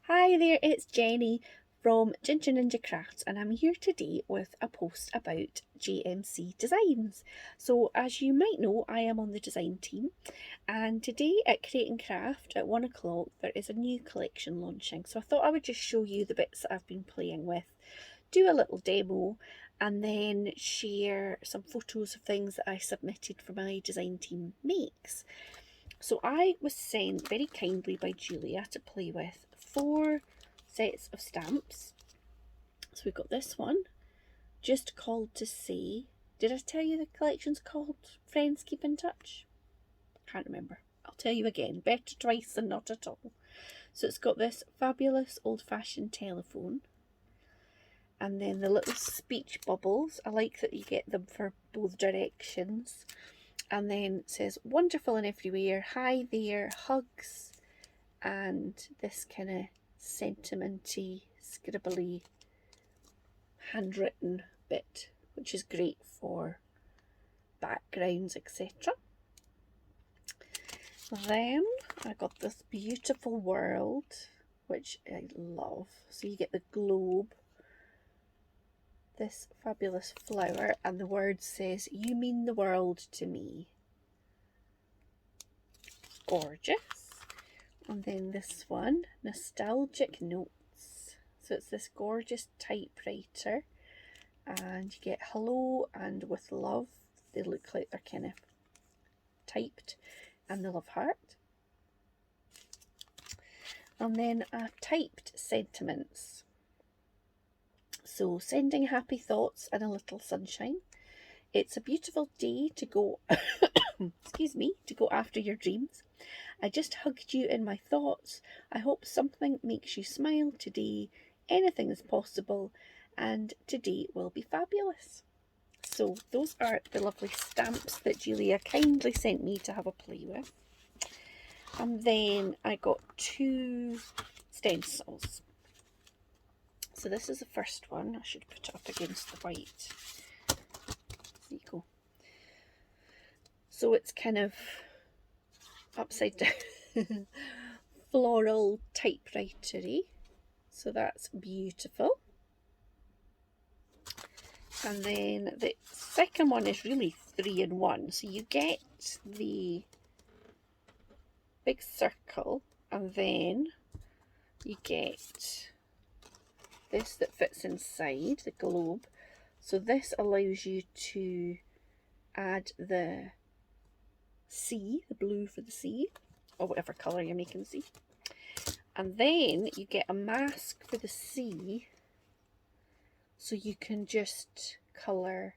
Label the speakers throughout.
Speaker 1: Hi there, it's Jenny from Ginger Ninja Crafts, and I'm here today with a post about GMC Designs. So, as you might know, I am on the design team, and today at Create and Craft at 1 o'clock there is a new collection launching. So, I thought I would just show you the bits that I've been playing with, do a little demo, and then share some photos of things that I submitted for my design team makes. So I was sent very kindly by Julia to play with 4 sets of stamps. So we've got this one, Just Called to Say. Did I tell you the collection's called Friends Keep in Touch? Can't remember. I'll tell you again. Better twice than not at all. So it's got this fabulous old-fashioned telephone. And then the little speech bubbles. I like that you get them for both directions. And then it says wonderful and everywhere, hi there, hugs, and this kind of sentimenty, scribbly, handwritten bit, which is great for backgrounds, etc. Then I got this beautiful world, which I love. So you get the globe, this fabulous flower, and the word says, you mean the world to me. Gorgeous. And then this one, Nostalgic Notes. So it's this gorgeous typewriter, and you get hello and with love. They look like they're kind of typed, and the love heart. And then I've typed sentiments. So sending happy thoughts and a little sunshine. It's a beautiful day to go, excuse me, to go after your dreams. I just hugged you in my thoughts. I hope something makes you smile today. Anything is possible, and today will be fabulous. So those are the lovely stamps that Julia kindly sent me to have a play with. And then I got 2 stencils. So this is the first one. I should put it up against the white. There you go. So it's kind of upside down floral typewritery. So that's beautiful. And then the second one is really 3 in 1. So you get the big circle, and then you get this that fits inside the globe. So this allows you to add the sea, the blue for the sea, or whatever colour you're making the sea. And then you get a mask for the sea, so you can just colour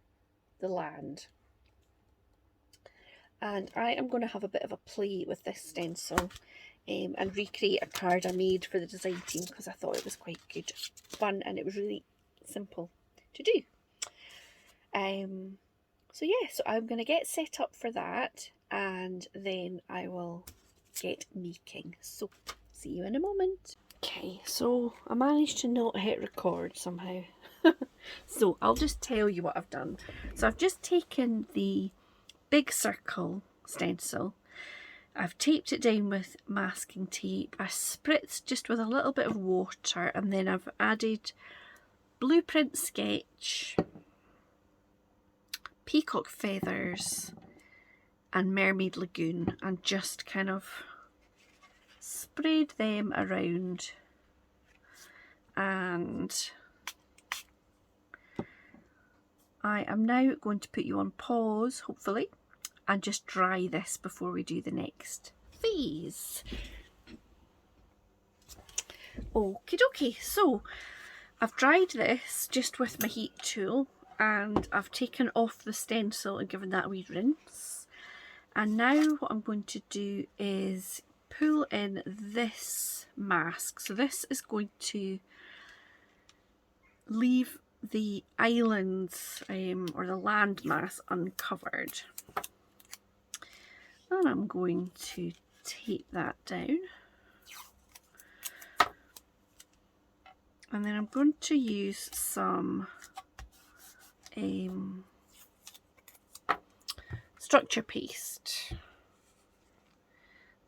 Speaker 1: the land. And I am going to have a bit of a play with this stencil and recreate a card I made for the design team, because I thought it was quite good fun and it was really simple to do. So yeah, so I'm going to get set up for that, and then I will get making. So see you in a moment. Okay, so I managed to not hit record somehow. So I'll just tell you what I've done. So I've just taken the big circle stencil, I've taped it down with masking tape, I spritzed just with a little bit of water, and then I've added Blueprint Sketch, Peacock Feathers and Mermaid Lagoon, and just kind of sprayed them around. And I am now going to put you on pause, hopefully, and just dry this before we do the next phase. Okie dokie, so I've dried this just with my heat tool, and I've taken off the stencil and given that a wee rinse. And now what I'm going to do is pull in this mask. So this is going to leave the islands or the land mass uncovered. And I'm going to tape that down. And then I'm going to use some structure paste. So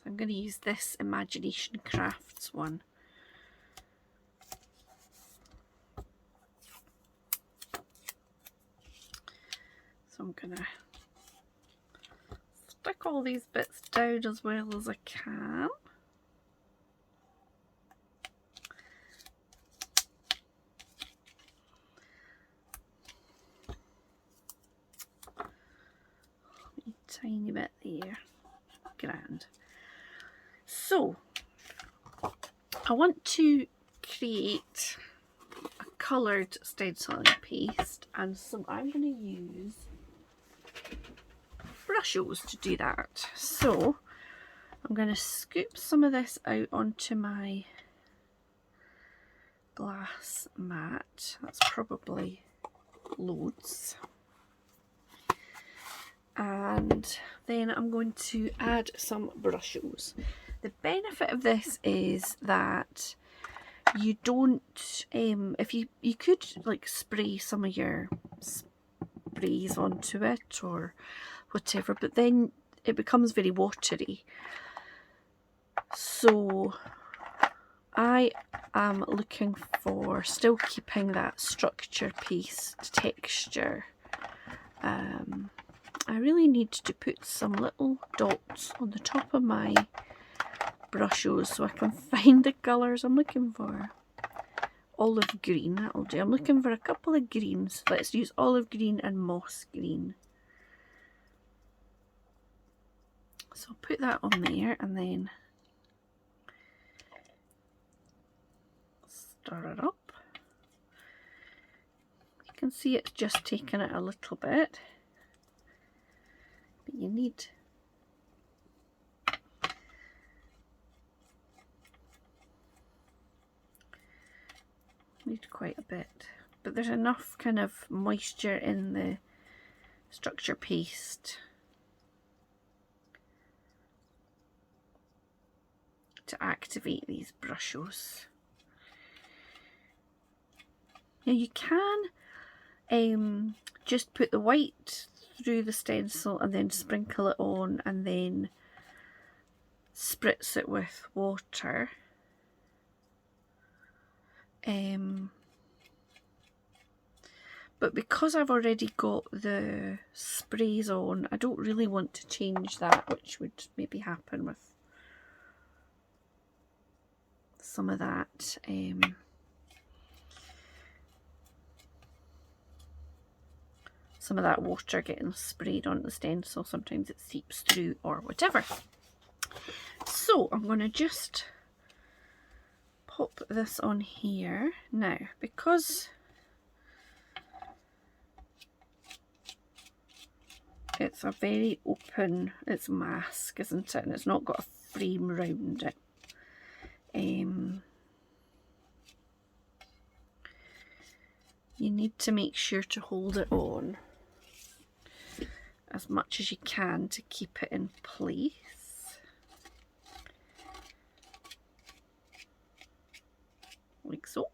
Speaker 1: I'm going to use this Imagination Crafts one. So I'm gonna stick all these bits down as well as I can. A tiny bit there. Grand. So I want to create a coloured stenciling paste, and so I'm going to use brushes to do that. So I'm going to scoop some of this out onto my glass mat. That's probably loads. And then I'm going to add some brushes. The benefit of this is that you don't, if you could like spray some of your sprays onto it or whatever, but then it becomes very watery. So I am looking for still keeping that structure paste texture. I really need to put some little dots on the top of my brushes so I can find the colours I'm looking for. Olive green, that'll do. I'm looking for a couple of greens. Let's use olive green and moss green. So I'll put that on there and then stir it up. You can see it's just taken it a little bit. But you need quite a bit, but there's enough kind of moisture in the structure paste to activate these brushes. Now you can just put the white through the stencil and then sprinkle it on and then spritz it with water. But because I've already got the sprays on, I don't really want to change that, which would maybe happen with some of that water getting sprayed on the stencil. Sometimes it seeps through or whatever. So I'm going to just pop this on here now, because it's a very open, it's mask, isn't it? And it's not got a frame round it. You need to make sure to hold it on as much as you can to keep it in place. Like so.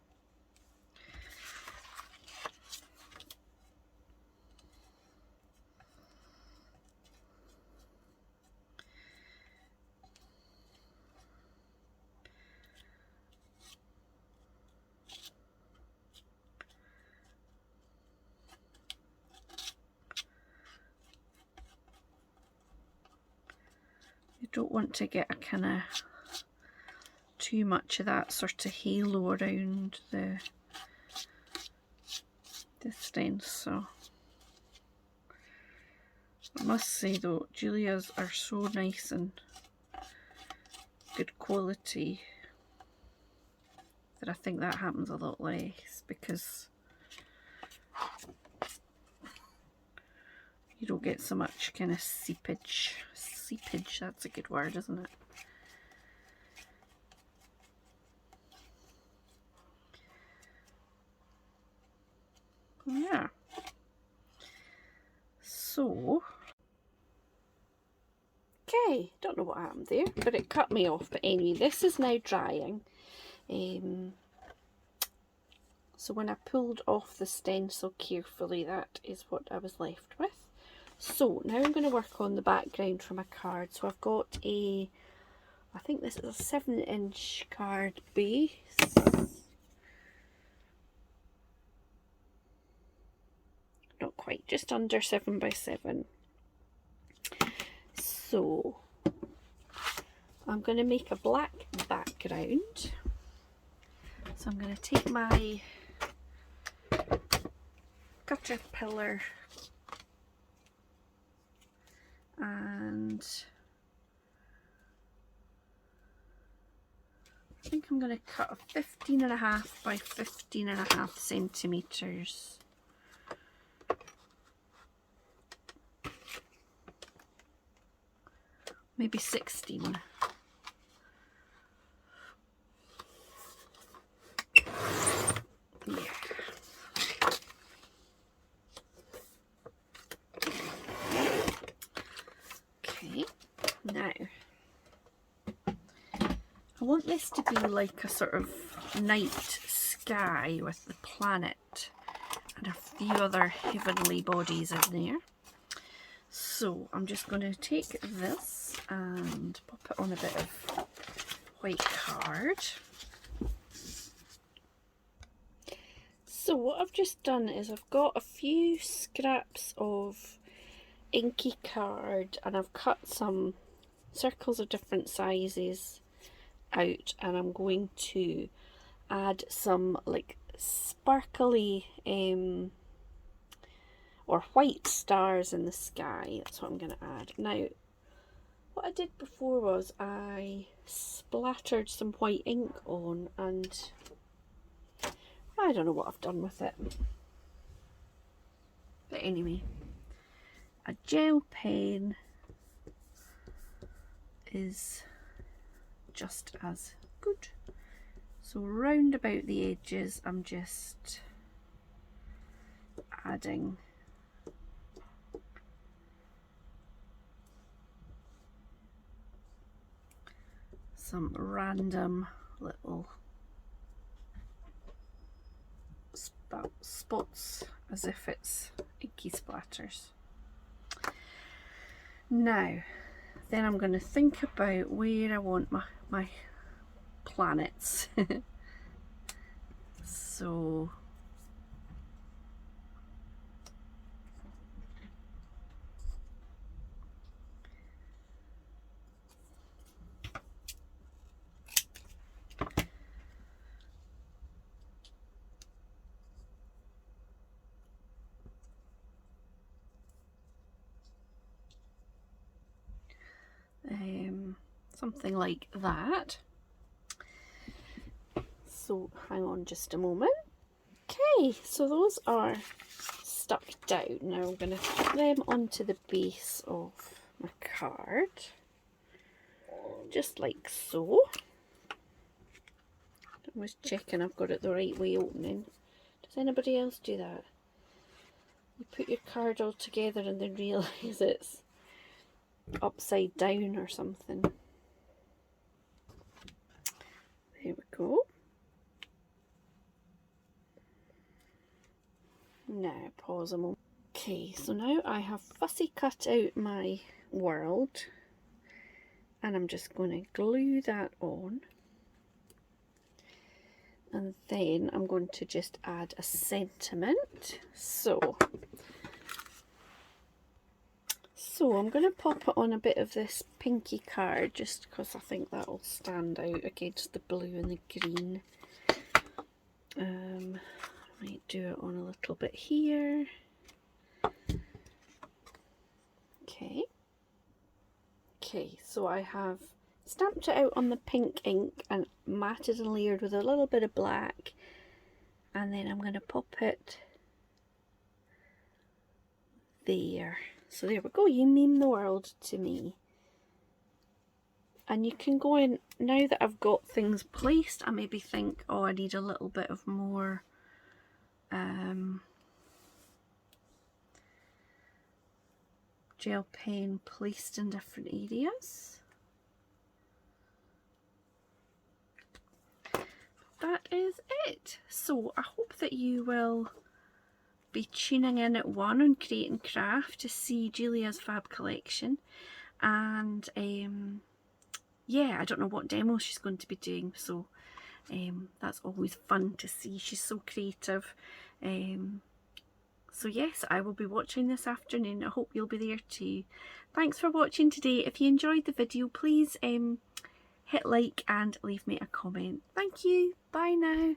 Speaker 1: You don't want to get a kind of too much of that sort of halo around the stencil. I must say though, Julia's are so nice and good quality that I think that happens a lot less, because you don't get so much kind of seepage. Seepage, that's a good word, isn't it? Yeah. So, okay, don't know what happened there, but it cut me off. But anyway, this is now drying. So when I pulled off the stencil carefully, that is what I was left with. So now I'm going to work on the background for my card. So I've got I think this is a 7-inch card base. Not quite, just under 7 by 7. So I'm going to make a black background. So I'm going to take my Caterpillar and I think I'm going to cut a 15.5 by 15.5 centimetres. Maybe 16. Yeah. Okay, now I want this to be like a sort of night sky with the planet and a few other heavenly bodies in there. So I'm just going to take this and pop it on a bit of white card. So what I've just done is I've got a few scraps of inky card and I've cut some circles of different sizes out, and I'm going to add some like sparkly or white stars in the sky. That's what I'm going to add. Now what I did before was I splattered some white ink on, and I don't know what I've done with it. But anyway, a gel pen is just as good. So round about the edges I'm just adding some random little spots as if it's inky splatters. Now then I'm going to think about where I want my planets. So something like that. So hang on just a moment. Okay, so those are stuck down. Now I'm going to put them onto the base of my card, just like so. I'm just checking I've got it the right way opening. Does anybody else do that? You put your card all together and then realise it's upside down or something. There we go. Now pause a moment. Okay, so now I have fussy cut out my world and I'm just going to glue that on, and then I'm going to just add a sentiment. So I'm going to pop it on a bit of this pinky card just because I think that will stand out against the blue and the green. I might do it on a little bit here. Okay, so I have stamped it out on the pink ink and matted and layered with a little bit of black, and then I'm going to pop it there. So there we go, you mean the world to me. And you can go in, now that I've got things placed, I maybe think, oh, I need a little bit of more gel pen placed in different areas. That is it. So I hope that you will be tuning in at 1 on Create and Craft to see Julia's fab collection, and yeah, I don't know what demo she's going to be doing, so that's always fun to see. She's so creative. So yes, I will be watching this afternoon. I hope you'll be there too. Thanks for watching today. If you enjoyed the video, please hit like and leave me a comment. Thank you. Bye now.